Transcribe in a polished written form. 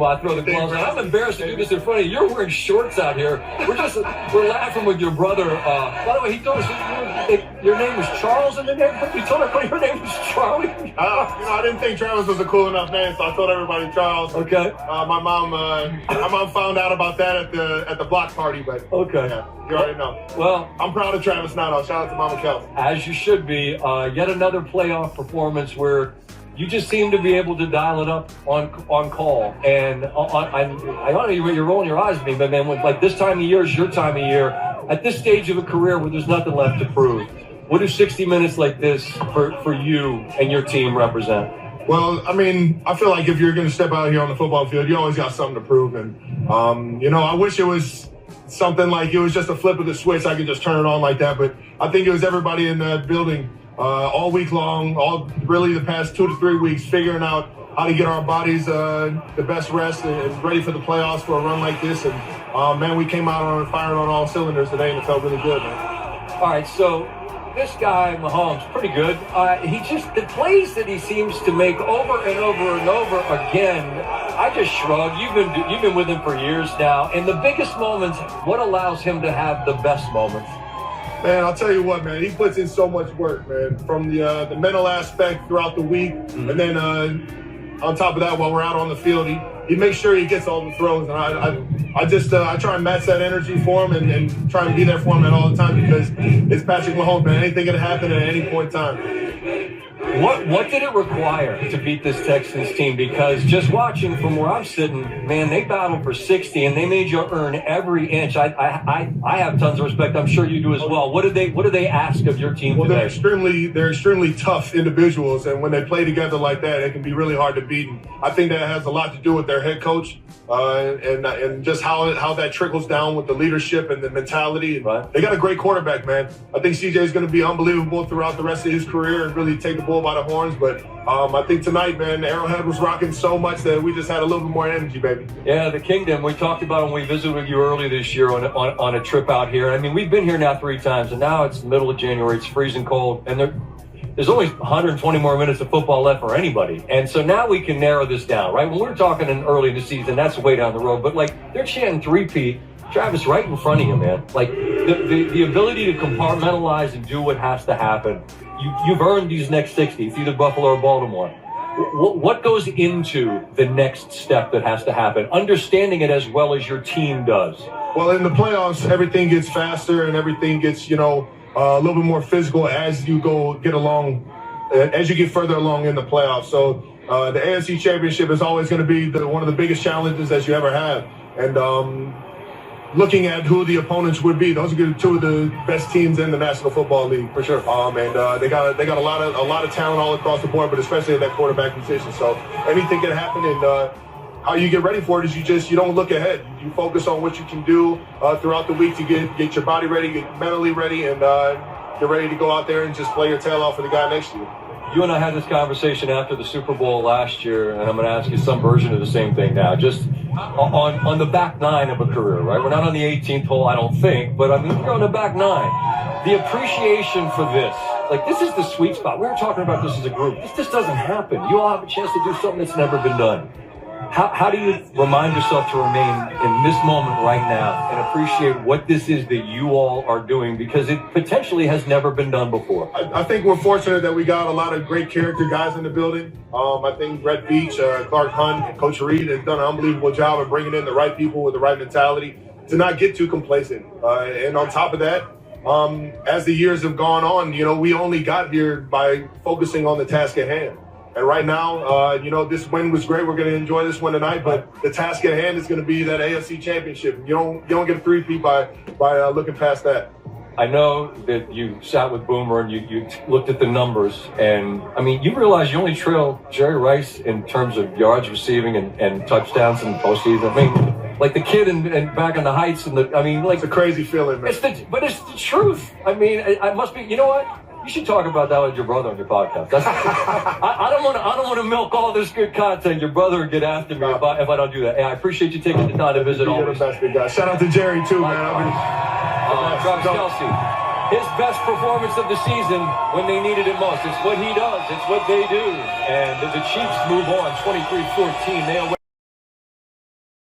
while I throw the gloves on. I'm embarrassed to do this in front of you. You're wearing shorts out here. We're laughing with your brother. By the way, he told us your name was Charles in the neighborhood. He told everybody your name was Charlie. I didn't think Travis was a cool enough name, so I told everybody Charles. Okay. My mom found out about that at the block party, but okay. Yeah, you already know. Well, I'm proud of Travis now. Shout out to Mama Kelce. As you should be. Yet another playoff performance where you just seem to be able to dial it up on call. And I don't know you're rolling your eyes at me, but man, like this time of year is your time of year. At this stage of a career where there's nothing left to prove, what do 60 minutes like this for you and your team represent? Well, I mean, I feel like if you're going to step out here on the football field, you always got something to prove. And, I wish it was something like it was just a flip of the switch. I could just turn it on like that. But I think it was everybody in that building all week long, really the past 2 to 3 weeks, figuring out how to get our bodies the best rest and ready for the playoffs for a run like this. And, man, we came out firing on all cylinders today, and it felt really good, man. All right, so this guy, Mahomes, pretty good. The plays that he seems to make over and over and over again, I just shrug. You've been with him for years now. And the biggest moments, what allows him to have the best moments? Man, I'll tell you what, man, he puts in so much work, man, from the mental aspect throughout the week. Mm-hmm. And then on top of that, while we're out on the field, he makes sure he gets all the throws. And I try and match that energy for him and try and be there for him at all the time because it's Patrick Mahomes, man. Anything can happen at any point in time. What did it require to beat this Texans team? Because just watching from where I'm sitting, man, they battled for 60 and they made you earn every inch. I have tons of respect. I'm sure you do as well. What did they ask of your team today? They're extremely tough individuals, and when they play together like that, it can be really hard to beat. And I think that has a lot to do with their head coach and just how that trickles down with the leadership and the mentality. Right. They got a great quarterback, man. I think CJ is going to be unbelievable throughout the rest of his career and really take the bull by the horns. But I think tonight, man, Arrowhead was rocking so much that we just had a little bit more energy, baby. Yeah, the Kingdom. We talked about when we visited with you earlier this year on a trip out here. I mean, we've been here now 3 times, and now it's the middle of January. It's freezing cold, and there's only 120 more minutes of football left for anybody. And so now we can narrow this down, right? When we're talking early in the season, that's way down the road. But, like, they're chanting three-peat. Travis, right in front of you, man. Like, the ability to compartmentalize and do what has to happen. You've earned these next 60. It's either Buffalo or Baltimore. What goes into the next step that has to happen? Understanding it as well as your team does. Well, in the playoffs, everything gets faster and everything gets, a little bit more physical as you get along, as you get further along in the playoffs. So the AFC Championship is always going to be one of the biggest challenges that you ever have. And looking at who the opponents would be, those are 2 of the best teams in the National Football League for sure. And they got a lot of talent all across the board, but especially at that quarterback position. So anything can happen, and how you get ready for it is you don't look ahead. You focus on what you can do throughout the week to get your body ready, get mentally ready, and get ready to go out there and just play your tail off for the guy next to you. You and I had this conversation after the Super Bowl last year, and I'm going to ask you some version of the same thing now. Just on the back 9 of a career, right? We're not on the 18th hole, I don't think, but I mean, we're on the back 9. The appreciation for this, like, this is the sweet spot. We were talking about this as a group. This just doesn't happen. You all have a chance to do something that's never been done. How do you remind yourself to remain in this moment right now and appreciate what this is that you all are doing, because it potentially has never been done before? I think we're fortunate that we got a lot of great character guys in the building. I think Brett Beach, Clark Hunt, Coach Reed has done an unbelievable job of bringing in the right people with the right mentality to not get too complacent. And on top of that, as the years have gone on, we only got here by focusing on the task at hand. And right now, this win was great. We're going to enjoy this one tonight, but the task at hand is going to be that AFC Championship. You don't get a 3-peat by looking past that. I know that you sat with Boomer and you looked at the numbers, and I mean, you realize you only trail Jerry Rice in terms of yards receiving and touchdowns in the postseason. I mean, like the kid and back in the Heights, it's a crazy feeling, man. But it's the truth. I mean, I must be. You know what? You should talk about that with your brother on your podcast. I don't want to milk all this good content. Your brother would get after me if I don't do that. Hey, I appreciate you taking the time to visit. You're the best, big guy. Shout out to Jerry too, man. Travis Kelce, his best performance of the season when they needed it most. It's what he does. It's what they do. And the Chiefs move on 23-14. They